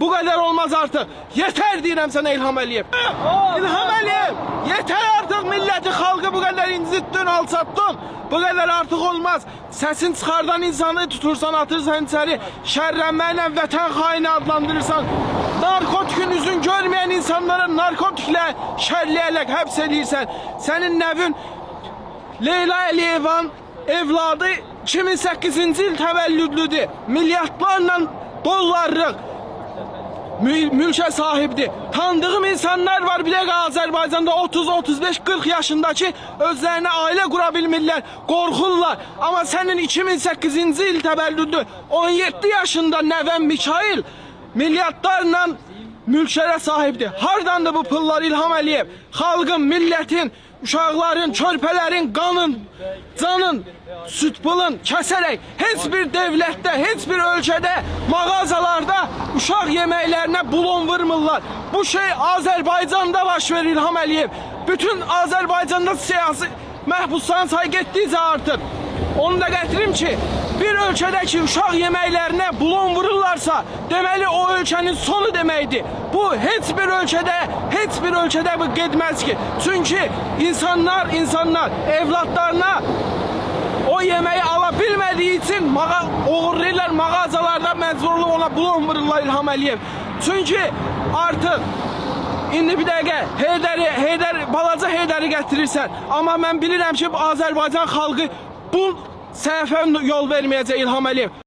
Bu kadar olmaz artık. Yeter deyirəm sana İlham Əliyev. İlham Əliyev, yeter artık milleti, halkı bu kadar incittin, alçattın. Bu kadar artık olmaz. Sesin çıkardan insanı tutursan, atırsan içeri, şerrenmeyle vətən haini adlandırırsan, narkotikin üzün görmeyen insanları narkotikle, şerleyerek hapsediysen, senin nevin Leyla Əliyevan evladı 2008-ci il təvəllüdlüdür. Milyardlarla dollarlıq mülke sahipti. Tanıdığım insanlar var bile Azerbaycan'da 30, 35, 40 yaşındaki özlerine aile kurabilmirler, korkullar. Ama senin 2008. il təvəllüdlü 17 yaşında Nəvən Mikail milyardlarla mülklere sahipti. Hardandı bu pullar İlham Əliyev? Halkın, milletin, uşaqların, körpələrin qanın, canın, süt pulun kəsərək heç bir devlette, heç bir ölkədə, mağazalarda uşaq yeməklərinə bulon vurmurlar. Bu şey Azerbaycan'da baş verir İlham Əliyev. Bütün Azerbaycan'da siyasi məhbusların sayı getdikcə artır. Onu da gətirim ki, bir ölkədəki uşaq yeməklərinə bulon vururlarsa, deməli o ölkənin sonu deməkdir. Bu heç bir ölkədə bu getməz ki. Çünkü insanlar evlatlarına o yemeği alabilmediği için uğurlayırlar, mağazalarda mecburlu ona bulon vururlar İlham Əliyev. Çünkü artık indi bir dəqiqə Heydər, balaca Heydəri gətirirsən. Ama mən bilirəm ki, Azerbaycan xalqı bu səhvə yol verməyəcək İlham Əliyev.